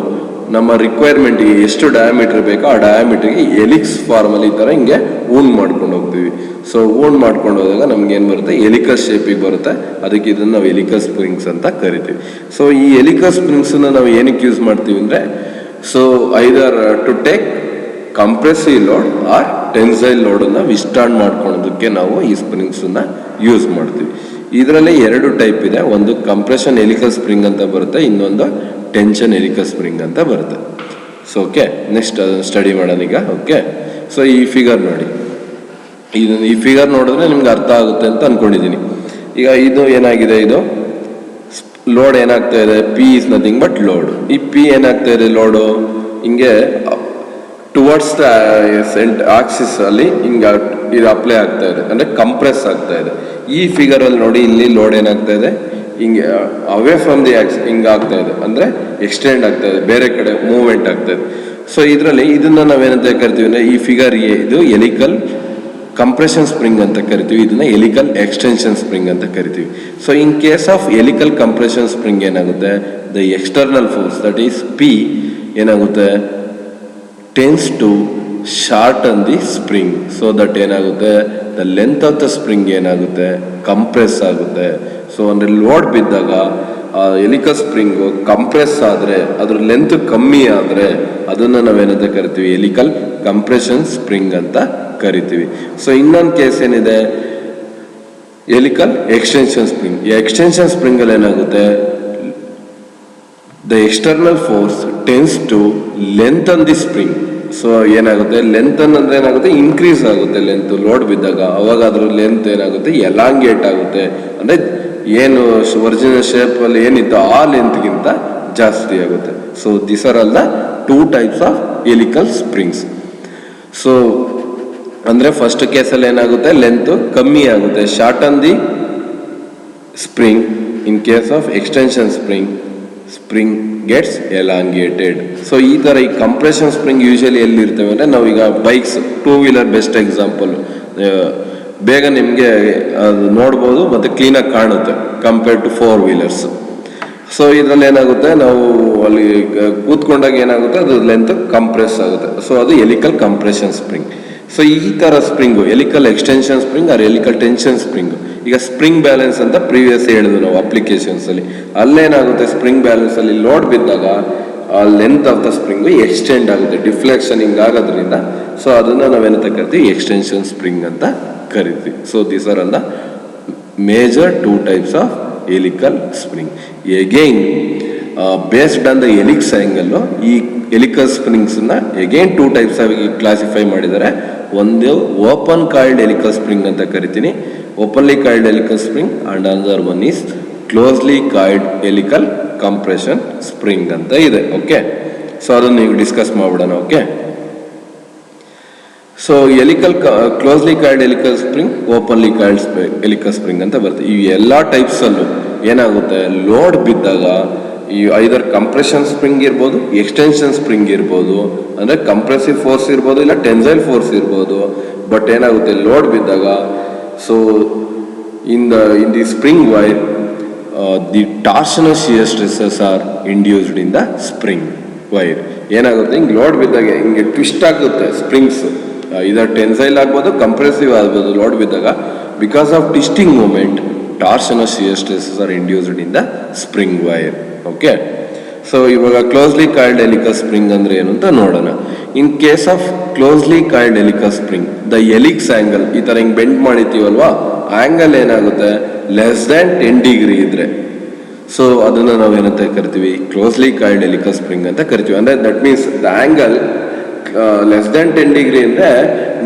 ನಮ್ಮ ರಿಕ್ವೈರ್ಮೆಂಟಿಗೆ ಎಷ್ಟು ಡಯಾಮೀಟರ್ ಬೇಕೋ ಆ ಡಯಾಮೀಟರ್ಗೆ ಎಲಿಕ್ಸ್ ಫಾರ್ಮಲ್ಲಿ ಈ ಥರ ಹಿಂಗೆ ಊನ್ ಮಾಡ್ಕೊಂಡು ಹೋಗ್ತೀವಿ. ಸೊ ಊನ್ ಮಾಡ್ಕೊಂಡು ಹೋದಾಗ ನಮ್ಗೆ ಏನು ಬರುತ್ತೆ, ಎಲಿಕಲ್ ಶೇಪಿಗೆ ಬರುತ್ತೆ. ಅದಕ್ಕೆ ಇದನ್ನು ನಾವು ಎಲಿಕಲ್ ಸ್ಪ್ರಿಂಗ್ಸ್ ಅಂತ ಕರಿತೀವಿ. ಸೊ ಈ ಎಲಿಕಲ್ ಸ್ಪ್ರಿಂಗ್ಸನ್ನು ನಾವು ಏನಕ್ಕೆ ಯೂಸ್ ಮಾಡ್ತೀವಿ ಅಂದರೆ, so either to take compressive load or tensile ಲೋಡನ್ನು ವಿಸ್ಟಾಂಡ್ ಮಾಡ್ಕೊಳ್ಳೋದಕ್ಕೆ ನಾವು ಈ ಸ್ಪ್ರಿಂಗ್ಸನ್ನು ಯೂಸ್ ಮಾಡ್ತೀವಿ. ಇದರಲ್ಲಿ ಎರಡು ಟೈಪ್ ಇದೆ. ಒಂದು ಕಂಪ್ರೆಷನ್ ಎಲಿಕಲ್ ಸ್ಪ್ರಿಂಗ್ ಅಂತ ಬರುತ್ತೆ, ಇನ್ನೊಂದು ಟೆನ್ಷನ್ ಎಲಿಕಲ್ ಸ್ಪ್ರಿಂಗ್ ಅಂತ ಬರುತ್ತೆ. ಸೊ ಓಕೆ, ನೆಕ್ಸ್ಟ್ ಅದನ್ನು ಸ್ಟಡಿ ಮಾಡೋಣ ಈಗ. ಓಕೆ, ಸೊ ಈ ಫಿಗರ್ ನೋಡಿ, ಈ ಫಿಗರ್ ನೋಡಿದ್ರೆ ನಿಮ್ಗೆ ಅರ್ಥ ಆಗುತ್ತೆ ಅಂತ ಅಂದ್ಕೊಂಡಿದ್ದೀನಿ. ಈಗ ಇದು ಏನಾಗಿದೆ, ಇದು ಲೋಡ್ ಏನಾಗ್ತಾ ಇದೆ, P is nothing but load. ಈ ಪಿ ಏನಾಗ್ತಾ ಇದೆ, ಲೋಡು ಹಿಂಗೆ ಟುವರ್ಡ್ಸ್ ದ ಆಕ್ಸಿಸ್ ಅಲ್ಲಿ ಹಿಂಗೆ ಇದು ಅಪ್ಲೈ ಆಗ್ತಾ ಇದೆ, ಅಂದರೆ ಕಂಪ್ರೆಸ್ ಆಗ್ತಾ ಇದೆ. ಈ ಫಿಗರಲ್ಲಿ ನೋಡಿ, ಇಲ್ಲಿ ಲೋಡ್ ಏನಾಗ್ತಾ ಇದೆ, ಹಿಂಗೆ ಅವೇ ಫ್ರಮ್ ದಿ ಆಕ್ಸಿಸ್ ಹಿಂಗೆ ಆಗ್ತಾ ಇದೆ, ಅಂದರೆ ಎಕ್ಸ್ಟೆಂಡ್ ಆಗ್ತಾ ಇದೆ, ಬೇರೆ ಕಡೆ ಮೂವ್ಮೆಂಟ್ ಆಗ್ತಾ ಇದೆ. ಸೊ ಇದರಲ್ಲಿ ಇದನ್ನ ನಾವೇನಂತ ಕರಿತೀವಿ ಅಂದರೆ, ಈ ಫಿಗರ್ ಇದು ಎಲಿಕಲ್ ಕಂಪ್ರೆಷನ್ ಸ್ಪ್ರಿಂಗ್ ಅಂತ ಕರಿತೀವಿ, ಇದನ್ನ ಎಲಿಕಲ್ ಎಕ್ಸ್ಟೆನ್ಷನ್ ಸ್ಪ್ರಿಂಗ್ ಅಂತ ಕರಿತೀವಿ. So in case of helical compression spring ಏನಾಗುತ್ತೆ, the external force that is P ಏನಾಗುತ್ತೆ, tends to shorten the spring. So that ಏನಾಗುತ್ತೆ, the length of the spring ಏನಾಗುತ್ತೆ, ಕಂಪ್ರೆಸ್ ಆಗುತ್ತೆ. ಸೊ ಅಂದರೆ ಲೋಡ್ ಬಿದ್ದಾಗ ಎಲಿಕಲ್ ಸ್ಪ್ರಿಂಗು ಕಂಪ್ರೆಸ್ ಆದರೆ, ಅದ್ರ length ಕಮ್ಮಿ ಆದರೆ ಅದನ್ನು ನಾವೇನಂತ ಕರಿತೀವಿ, ಎಲಿಕಲ್ ಕಂಪ್ರೆಷನ್ ಸ್ಪ್ರಿಂಗ್ ಅಂತ ಕರಿತೀವಿ. ಸೊ ಇನ್ನೊಂದು ಕೇಸ್ ಏನಿದೆ, ಎಲಿಕಲ್ ಎಕ್ಸ್ಟೆನ್ಷನ್ ಸ್ಪ್ರಿಂಗ್. ಈ ಎಕ್ಸ್ಟೆನ್ಷನ್ ಸ್ಪ್ರಿಂಗಲ್ಲಿ ಏನಾಗುತ್ತೆ, the external force tends to lengthen the spring. So ಏನಾಗುತ್ತೆ, ಲೆಂಥನ್ ಅಂದರೆ ಏನಾಗುತ್ತೆ, ಇನ್ಕ್ರೀಸ್ ಆಗುತ್ತೆ ಲೆಂತ್ ಲೋಡ್ ಬಿದ್ದಾಗ. ಅವಾಗ ಅದ್ರ ಲೆಂತ್ ಏನಾಗುತ್ತೆ, ಎಲಾಂಗೇಟ್ ಆಗುತ್ತೆ, ಅಂದರೆ ಏನು ಒರಿಜಿನಲ್ ಶೇಪಲ್ಲಿ ಏನಿತ್ತು ಆ ಲೆಂತ್ಗಿಂತ ಜಾಸ್ತಿ ಆಗುತ್ತೆ. So this are all the two types of helical springs. So ಅಂದರೆ ಫಸ್ಟ್ ಕೇಸಲ್ಲಿ ಏನಾಗುತ್ತೆ, ಲೆಂತ್ ಕಮ್ಮಿ ಆಗುತ್ತೆ, shorten the spring. In case of extension spring gets elongated. So ಈ ಥರ ಈ ಕಂಪ್ರೆಷನ್ ಸ್ಪ್ರಿಂಗ್ ಯೂಶಲಿ ಎಲ್ಲಿರ್ತವೆ ಅಂದರೆ, ನಾವೀಗ bikes, two wheeler best example. ಬೇಗ ನಿಮಗೆ ಅದು ನೋಡ್ಬೋದು ಮತ್ತು ಕ್ಲೀನಾಗಿ ಕಾಣುತ್ತೆ compared to four wheelers. So ಇದರಲ್ಲಿ ಏನಾಗುತ್ತೆ, ನಾವು ಅಲ್ಲಿ ಕೂತ್ಕೊಂಡಾಗ ಏನಾಗುತ್ತೆ, ಅದು ಲೆಂತ್ ಕಂಪ್ರೆಸ್ ಆಗುತ್ತೆ. ಸೊ ಅದು ಎಲಿಕಲ್ ಕಂಪ್ರೆಷನ್ ಸ್ಪ್ರಿಂಗ್. ಸೊ ಈ ಥರ spring helical extension spring or helical tension spring. ಈಗ ಸ್ಪ್ರಿಂಗ್ ಬ್ಯಾಲೆನ್ಸ್ ಅಂತ ಪ್ರೀವಿಯಸ್ ಹೇಳಿದ್ವಿ ನಾವು ಅಪ್ಲಿಕೇಶನ್ಸಲ್ಲಿ. ಅಲ್ಲೇನಾಗುತ್ತೆ, ಸ್ಪ್ರಿಂಗ್ ಬ್ಯಾಲೆನ್ಸಲ್ಲಿ ಲೋಡ್ ಬಿದ್ದಾಗ ಆ length of the spring extend ಆಗುತ್ತೆ, ಡಿಫ್ಲೆಕ್ಷನ್ ಹಿಂಗಾಗೋದ್ರಿಂದ. ಸೊ ಅದನ್ನು ನಾವೇನಂತ ಕರಿತೀವಿ, ಎಕ್ಸ್ಟೆನ್ಷನ್ ಸ್ಪ್ರಿಂಗ್ ಅಂತ ಕರಿತೀವಿ. So these are all the major two types of helical spring. Again based on the helix angle ಈ ಎಲಿಕಲ್ ಸ್ಪ್ರಿಂಗ್ಸನ್ನ ಎಗೈನ್ ಟೂ ಟೈಪ್ಸ್ ಆಗಿ ಕ್ಲಾಸಿಫೈ ಮಾಡಿದ್ದಾರೆ. ಒಂದು ಓಪನ್ ಕಾಯಿಲ್ಡ್ ಎಲಿಕಲ್ ಸ್ಪ್ರಿಂಗ್ ಅಂತ ಕರಿತೀನಿ, openly coiled helical spring, and another one is closely coiled helical compression spring ಅಂತ ಇದೆ. Okay, so ಅದನ್ನು ನೀವು ಡಿಸ್ಕಸ್ ಮಾಡ್ಬಿಡೋಣ. Okay, so helical closely coiled helical spring, openly coiled helical spring ಅಂತ ಬರುತ್ತೆ. ಈ ಎಲ್ಲ ಟೈಪ್ಸಲ್ಲೂ ಏನಾಗುತ್ತೆ, ಲೋಡ್ ಬಿದ್ದಾಗ ಈ ಐದರ್ ಕಂಪ್ರೆಷನ್ ಸ್ಪ್ರಿಂಗ್ ಇರ್ಬೋದು, ಎಕ್ಸ್ಟೆನ್ಷನ್ ಸ್ಪ್ರಿಂಗ್ ಇರ್ಬೋದು, ಅಂದರೆ ಕಂಪ್ರೆಸಿವ್ ಫೋರ್ಸ್ ಇರ್ಬೋದು, ಇಲ್ಲ ಟೆನ್ಸೈಲ್ ಫೋರ್ಸ್ ಇರ್ಬೋದು. ಬಟ್ ಏನಾಗುತ್ತೆ, ಲೋಡ್ ಬಿದ್ದಾಗ, so in the spring wire the torsional shear stresses are induced in the spring wire. ಏನಾಗುತ್ತೆ, ಹಿಂಗೆ ಲೋಡ್ ಬಿದ್ದಾಗ ಹಿಂಗೆ ಟ್ವಿಸ್ಟ್ ಆಗುತ್ತೆ ಸ್ಪ್ರಿಂಗ್ಸ್, ಇದರ ಟೆನ್ಸೈಲ್ ಆಗ್ಬೋದು, ಕಂಪ್ರೆಸಿವ್ ಆಗ್ಬೋದು. ಲೋಡ್ ಬಿದ್ದಾಗ because of twisting moment torsional shear stresses are induced in the spring wire. Okay, so ಇವಾಗ ಕ್ಲೋಸ್ಲಿ ಕಾಯಿಲ್ಡ್ ಎಲಿಕಲ್ ಸ್ಪ್ರಿಂಗ್ ಅಂದ್ರೆ ಏನು ಅಂತ ನೋಡೋಣ. In case of closely coiled helical spring, the helix angle ಈ ಥರ ಹಿಂಗೆ ಬೆಂಡ್ ಮಾಡಿತೀವಲ್ವಾ, ಆಂಗಲ್ ಏನಾಗುತ್ತೆ, ಲೆಸ್ ದ್ಯಾನ್ 10 ಡಿಗ್ರಿ ಇದ್ರೆ, ಸೊ ಅದನ್ನು ನಾವೇನಂತ ಕರಿತೀವಿ, ಕ್ಲೋಸ್ಲಿ ಕಾಯಿಲ್ಡ್ ಎಲಿಕಲ್ ಸ್ಪ್ರಿಂಗ್ ಅಂತ ಕರಿತೀವಿ. ಅಂದರೆ that means the angle less than 10 degree ಅಂದರೆ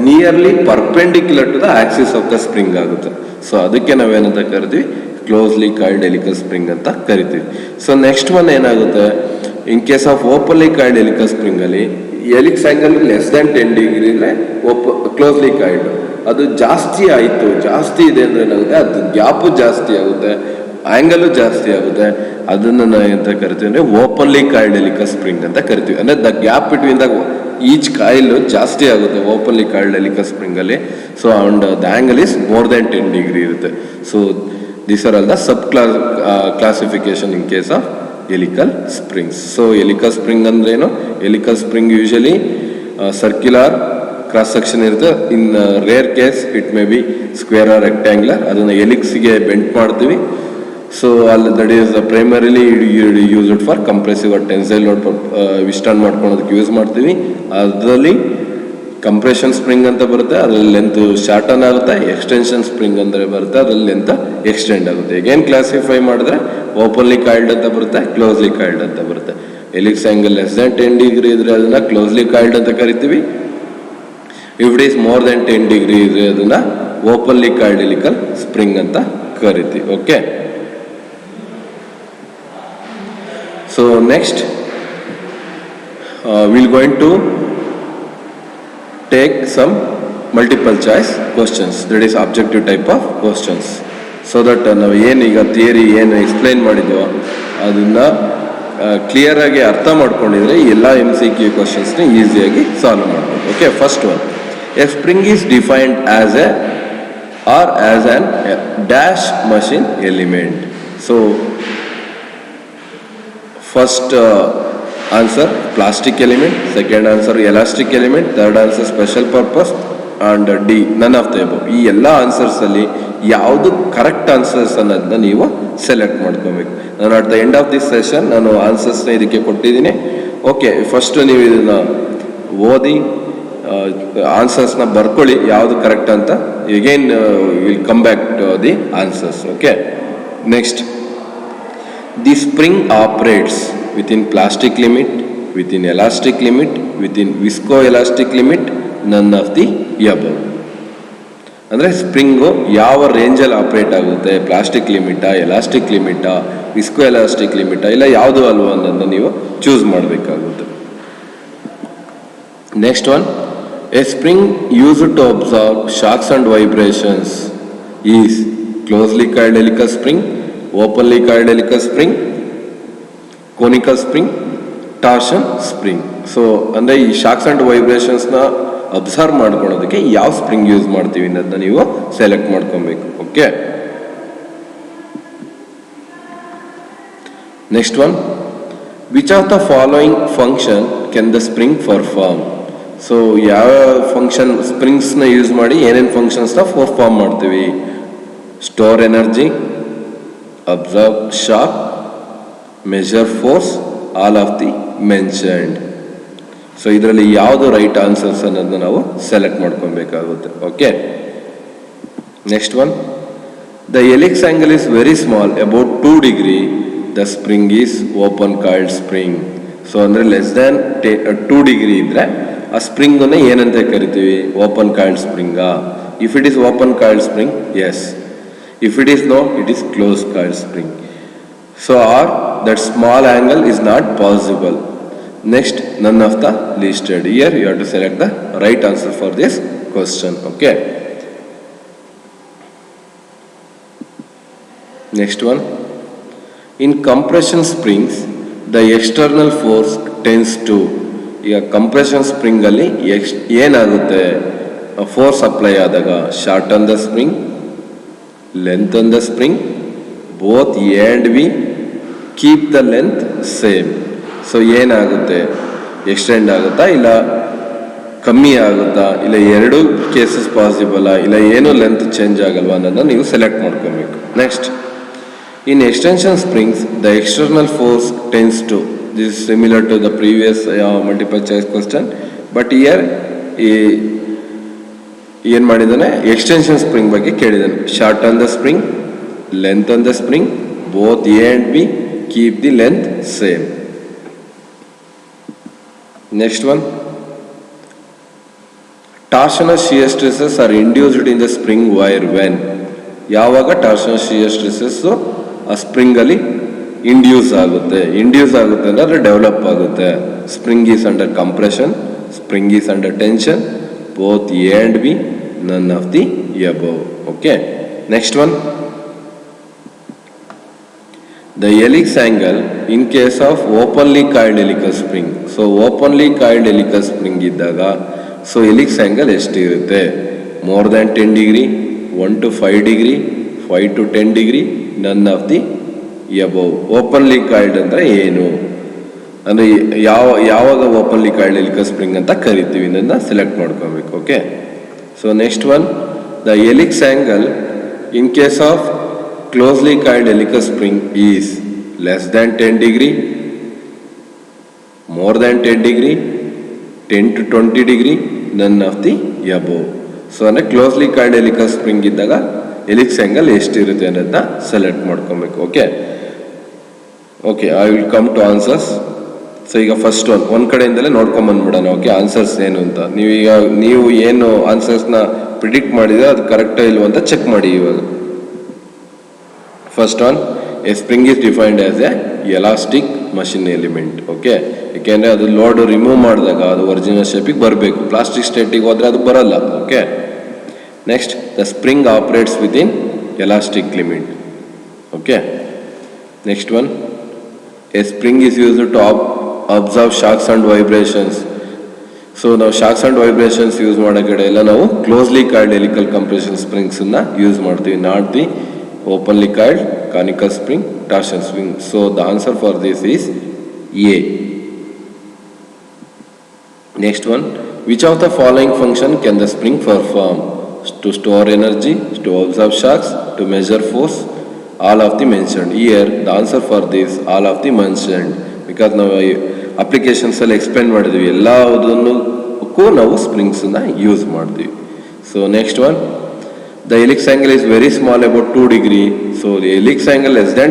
nearly perpendicular to the axis of the spring ಆಗುತ್ತೆ. ಸೊ ಅದಕ್ಕೆ ನಾವೇನಂತ ಕರಿತೀವಿ, ಕ್ಲೋಸ್ಲಿ ಕಾಯ್ಲ್ಡ್ ಹೆಲಿಕಲ್ ಸ್ಪ್ರಿಂಗ್ ಅಂತ ಕರಿತೀವಿ. ಸೊ ನೆಕ್ಸ್ಟ್ ಒನ್ ಏನಾಗುತ್ತೆ, in case of openly coiled helical spring ಅಲ್ಲಿ helix angle less than 10 degree ಅಂದರೆ ಕ್ಲೋಸ್ಲಿ ಕಾಯ್ಲ್ಡ್. ಅದು ಜಾಸ್ತಿ ಆಯಿತು, ಜಾಸ್ತಿ ಇದೆ ಅಂದರೆ ಏನಾಗುತ್ತೆ, ಅದು ಗ್ಯಾಪು ಜಾಸ್ತಿ ಆಗುತ್ತೆ, ಆಂಗಲು ಜಾಸ್ತಿ ಆಗುತ್ತೆ. ಅದನ್ನು ನಾವು ಎಂತ ಕರಿತೀವಿ ಅಂದರೆ ಓಪನ್ಲಿ ಕಾಯ್ಲ್ಡ್ ಹೆಲಿಕಲ್ ಸ್ಪ್ರಿಂಗ್ ಅಂತ ಕರಿತೀವಿ. ಅಂದರೆ the gap between the each coil ಜಾಸ್ತಿ ಆಗುತ್ತೆ ಓಪನ್ಲಿ ಕಾಯ್ಲ್ಡ್ ಹೆಲಿಕಲ್ ಸ್ಪ್ರಿಂಗ್ ಅಲ್ಲಿ. So and the angle is more than 10 degree ಇರುತ್ತೆ. So these are all the sub classification in case of helical springs. So helical spring ಅಂದ್ರೆ ಏನು, helical spring usually circular cross section ಇರುತ್ತೆ. In rare case it may be square or rectangular. ಅದನ್ನು ಎಲಿಕ್ಸ್ಗೆ bent ಮಾಡ್ತೀವಿ. So ಅಲ್ಲಿ that is primarily use it for compressive or tensile load withstand ಮಾಡ್ಕೊಳೋದಕ್ಕೆ use ಮಾಡ್ತೀವಿ. ಅದರಲ್ಲಿ ಕಂಪ್ರೆಷನ್ ಸ್ಪ್ರಿಂಗ್ ಅಂತ ಬರುತ್ತೆ, ಅದ್ರಲ್ಲಿ ಲೆಂತ್ ಶಾರ್ಟನ್ ಆಗುತ್ತೆ. ಎಕ್ಸ್ಟೆನ್ಷನ್ ಸ್ಪ್ರಿಂಗ್ ಅಂದರೆ ಬರುತ್ತೆ, ಅದ್ರಲ್ಲಿ ಲೆಂತ್ ಎಕ್ಸ್ಟೆಂಡ್ ಆಗುತ್ತೆ. ಎಗೇನ್ ಕ್ಲಾಸಿಫೈ ಮಾಡಿದ್ರೆ ಓಪನ್ಲಿ ಕಾಯ್ಲ್ಡ್ ಅಂತ ಬರುತ್ತೆ, ಕ್ಲೋಸ್ಲಿ ಕಾಯ್ಲ್ಡ್ ಅಂತ ಬರುತ್ತೆ. Helix angle less than 10 degree ಇದ್ರೆ ಅದನ್ನ ಕ್ಲೋಸ್ಲಿ ಕಾಯ್ಲ್ಡ್ ಅಂತ ಕರಿತೀವಿ. If it is more than 10 degree ಇದ್ರೆ ಅದನ್ನ ಓಪನ್ಲಿ ಕಾಯ್ಲ್ಡ್ ಹೆಲಿಕಲ್ ಸ್ಪ್ರಿಂಗ್ ಅಂತ ಕರಿತೀವಿ. Okay, so next we'll going to take some multiple choice questions, that is objective type of questions, so that ನಾವು ಏನೀಗ theory ಏನು explain ಮಾಡಿದ್ವೋ ಅದನ್ನು clear ಆಗಿ ಅರ್ಥ ಮಾಡ್ಕೊಂಡಿದ್ರೆ ಎಲ್ಲ MCQ ಕ್ವಶನ್ಸ್ನ ಈಸಿಯಾಗಿ ಸಾಲ್ವ್ ಮಾಡ್ಬೋದು. Okay, first one, a spring is defined as a or as an dash machine element. So first answer plastic element, second answer elastic element, third answer special purpose, and D none of the above. ಈ ಎಲ್ಲ ಆನ್ಸರ್ಸಲ್ಲಿ ಯಾವುದು correct answers ಅನ್ನೋದನ್ನ ನೀವು select ಮಾಡ್ಕೋಬೇಕು. ನಾನು at the end of this session ನಾನು ಆನ್ಸರ್ಸ್ನ ಇದಕ್ಕೆ ಕೊಟ್ಟಿದ್ದೀನಿ. ಓಕೆ, ಫಸ್ಟ್ ನೀವು ಇದನ್ನು ಓದಿ ಆನ್ಸರ್ಸ್ನ ಬರ್ಕೊಳ್ಳಿ ಯಾವುದು ಕರೆಕ್ಟ್ ಅಂತ. Again will come back to the answers. Okay, next, the spring operates within plastic limit, within elastic limit, within viscoelastic limit, none of the above. ಅಂದರೆ ಸ್ಪ್ರಿಂಗು ಯಾವ ರೇಂಜಲ್ಲಿ ಆಪ್ರೇಟ್ ಆಗುತ್ತೆ, ಪ್ಲಾಸ್ಟಿಕ್ ಲಿಮಿಟಾ, ಎಲಾಸ್ಟಿಕ್ ಲಿಮಿಟಾ, ವಿಸ್ಕೋ ಎಲಾಸ್ಟಿಕ್ ಲಿಮಿಟಾ, ಇಲ್ಲ ಯಾವುದು ಅಲ್ವಾ ಅನ್ನೋದನ್ನ ನೀವು ಚೂಸ್ ಮಾಡಬೇಕಾಗುತ್ತೆ. Next one, a spring used to absorb shocks and vibrations is closely coiled helical spring, openly coiled helical spring, conical spring, torsion spring. So ಅಂದರೆ ಈ ಶಾಕ್ಸ್ ಅಂಡ್ ವೈಬ್ರೇಷನ್ಸ್ನ ಅಬ್ಸರ್ವ್ ಮಾಡ್ಕೊಳ್ಳೋದಕ್ಕೆ ಯಾವ ಸ್ಪ್ರಿಂಗ್ ಯೂಸ್ ಮಾಡ್ತೀವಿ ಅನ್ನೋದನ್ನ ನೀವು ಸೆಲೆಕ್ಟ್ ಮಾಡ್ಕೊಬೇಕು. Okay, next one, which of the following function can the spring perform. So ಯಾವ function ಸ್ಪ್ರಿಂಗ್ಸ್ನ ಯೂಸ್ ಮಾಡಿ ಏನೇನು ಫಂಕ್ಷನ್ಸ್ನ ಪರ್ಫಾರ್ಮ್ ಮಾಡ್ತೀವಿ? Store energy, absorb shock, measure force, all of the mentioned. So ಇದರಲ್ಲಿ ಯಾವುದು ರೈಟ್ ಆನ್ಸರ್ಸ್ ಅನ್ನೋದನ್ನ ನಾವು ಸೆಲೆಕ್ಟ್ ಮಾಡ್ಕೊಬೇಕಾಗುತ್ತೆ. Okay, next one, the helix angle is very small about 2 degree, the spring is open coiled spring. So ಅಂದರೆ less than 2 degree ಇದ್ರೆ ಆ ಸ್ಪ್ರಿಂಗನ್ನು ಏನಂತ ಕರಿತೀವಿ? ಓಪನ್ ಕಾಯ್ಲ್ಡ್ ಸ್ಪ್ರಿಂಗಾ? If it is open coiled spring, yes. If it is no, it is close coiled spring. So or that small angle is not possible. Next, none of the listed. Here you have to select the right answer for this question. Okay, next one, in compression springs the external force tends to, ಈಗ compression spring ಅಲ್ಲಿ ಏನಾಗುತ್ತೆ, force apply ಆದಾಗ shorten the spring, lengthen the spring, both A and B, keep the length same. So ಏನಾಗುತ್ತೆ, extend ಆಗುತ್ತಾ ಇಲ್ಲ ಕಮ್ಮಿ ಆಗುತ್ತಾ, ಇಲ್ಲ ಎರಡು ಕೇಸಸ್ ಪಾಸಿಬಲಾ, ಇಲ್ಲ ಏನು ಲೆಂತ್ ಚೇಂಜ್ ಆಗಲ್ವಾ ಅನ್ನೋದನ್ನ ನೀವು ಸೆಲೆಕ್ಟ್ ಮಾಡ್ಕೊಬೇಕು. Next, in extension springs the external force tends to, this is similar to the previous multiple choice question, but here ಏನು ಮಾಡಿದ್ದಾನೆ, ಎಕ್ಸ್ಟೆನ್ಷನ್ ಸ್ಪ್ರಿಂಗ್ ಬಗ್ಗೆ ಕೇಳಿದ್ದಾನೆ. Shorten the spring, lengthen the spring, both A and B, keep the length same. Next one, Torsional shear stresses are induced in the spring wire when ಯಾವಾಗ torsional shear stresses ಆ spring ಅಲ್ಲಿ induce ಆಗುತ್ತೆ ಅಂದರೆ develop ಆಗುತ್ತೆ. Spring is under compression, spring is under tension, both A and B, ನನ್ of the above. Okay, next one, the helix angle in case of openly coiled helical spring. So openly coiled helical spring ಇದ್ದಾಗ so helix angle ಎಷ್ಟಿರುತ್ತೆ? More than 10 degree, 1 to 5 ಡಿಗ್ರಿ, 5 to 10 ಡಿಗ್ರಿ, none of the above. Openly coiled ಅಂದರೆ ಏನು ಅಂದರೆ ಯಾವಾಗ openly coiled helical spring ಅಂತ ಕರಿತೀವಿ ಇದನ್ನ ಸೆಲೆಕ್ಟ್ ಮಾಡ್ಕೋಬೇಕು. Okay, so next one, the helix angle in case of closely coiled helical spring is less than 10 degree, more than 10 degree, 10 to 20 degree, none of the above. So ಅಂದರೆ closely coiled helical spring ಇದ್ದಾಗ helix angle ಎಷ್ಟಿರುತ್ತೆ ಅನ್ನೋದನ್ನ select ಮಾಡ್ಕೊಬೇಕು. Okay, I will come to answers. So ಈಗ first ಒಂದು ಕಡೆಯಿಂದಲೇ ನೋಡ್ಕೊಂಬಂದ್ಬಿಡೋಣ. Okay, answers ಏನು ಅಂತ ನೀವು ಏನು ಆನ್ಸರ್ಸ್ನ ಪ್ರಿಡಿಕ್ಟ್ ಮಾಡಿದ್ರೆ ಅದು ಕರೆಕ್ಟೋ ಇಲ್ವೋ ಅಂತ ಚೆಕ್ ಮಾಡಿ. ಇವಾಗ first one, a spring is defined as a elastic machine element. Okay, ಏಕೆಂದರೆ ಅದು ಲೋಡ್ ರಿಮೂವ್ ಮಾಡಿದಾಗ ಅದು ಒರಿಜಿನಲ್ ಶೇಪಿಗೆ ಬರಬೇಕು. ಪ್ಲಾಸ್ಟಿಕ್ ಸ್ಟೇಟಿಗೆ ಹೋದರೆ ಅದು ಬರಲ್ಲ. Okay, next, the spring operates with in elastic limit. Okay, next one, a spring is used to observe shocks and vibrations. So ನಾವು shocks and vibrations use ಮಾಡೋ ಕಡೆ ಎಲ್ಲ ನಾವು ಕ್ಲೋಸ್ಲಿ ಕಾಯ್ಡ್ ಹೆಲಿಕಲ್ ಕಂಪ್ರೆಷನ್ ಸ್ಪ್ರಿಂಗ್ಸನ್ನು use ಮಾಡ್ತೀವಿ, not the openly coiled conical spring, torsion spring. So the answer for this is A. Next one, which of the following function can the spring perform? To store energy, to observe shocks, to measure force, all of the mentioned. Here the answer for this all of the mentioned, because ನಾವು applications ಅಲ್ಲಿ explain ಮಾಡಿದ್ವಿ, ಎಲ್ಲದನ್ನೂ ನಾವು ಸ್ಪ್ರಿಂಗ್ಸನ್ನ use ಮಾಡ್ತೀವಿ. So next one, the helix angle is very small, about 2 degree. So the helix angle less than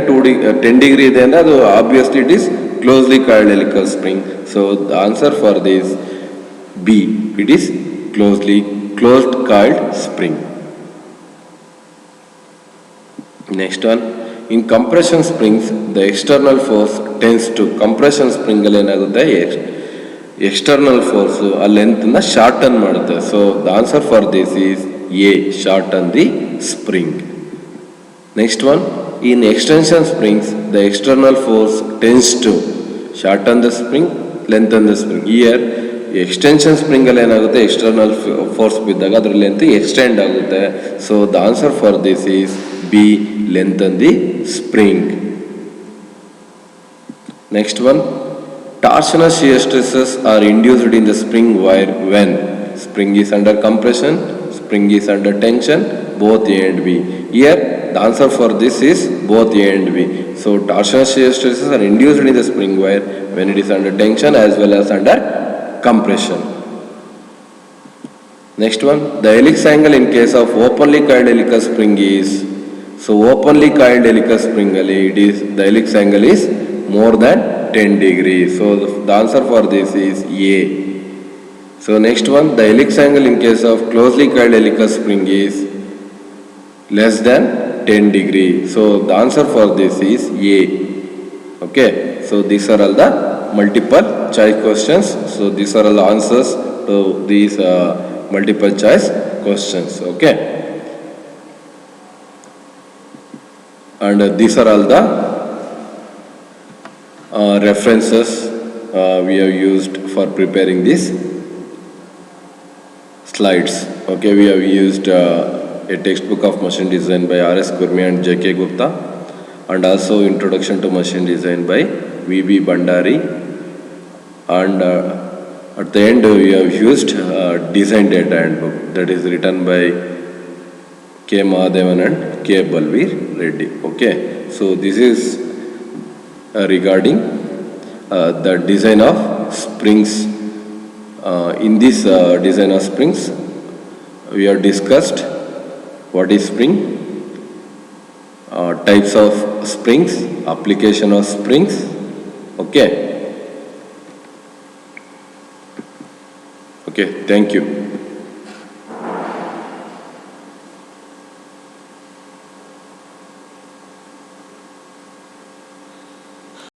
10 degree then obviously it is closely coiled helical spring. So the answer for this B, it is closed coiled spring. Next one, in compression springs the external force tends to compression spring ಅಲ್ಲಿ ಏನಾಗುತ್ತೆ, external force ಆ length ನ shorten ಮಾಡುತ್ತೆ. So the answer for this is A, shorten the spring. Next one, in extension springs the external force tends to shorten the spring, lengthen the spring. Here extension spring ಅಲ್ಲಿ ಏನಾಗುತ್ತೆ, external force ಬಿದ್ದಾಗ ಅದರ length extend ಆಗುತ್ತೆ. So the answer for this is B, lengthen the spring. Next one, torsional shear stresses are induced in the spring wire when spring is under compression, spring is under tension, both A and B. Here the answer for this is both A and B. So torsional shear stresses are induced in the spring wire when it is under tension as well as under compression. Next one, the helix angle in case of openly coiled helical spring is, so openly coiled helical spring it is, the helix angle is more than 10 degrees. So the answer for this is A. So next one, the helix angle in case of closely coiled helical spring is less than 10 degree. So the answer for this is A. Okay, so these are all the multiple choice questions. So these are all the answers to these multiple choice questions. Okay, and these are all the references we have used for preparing this slides. Okay, we have used a textbook of machine design by R.S. Kurmi and J.K. Gupta, and also introduction to machine design by V.B. Bandari, and at the end we have used design data handbook that is written by K. Mahadevan and K. Balveer Reddy. Okay, so this is regarding the design of springs. In this design of springs, we have discussed what is spring, types of springs, application of springs. Okay, thank you.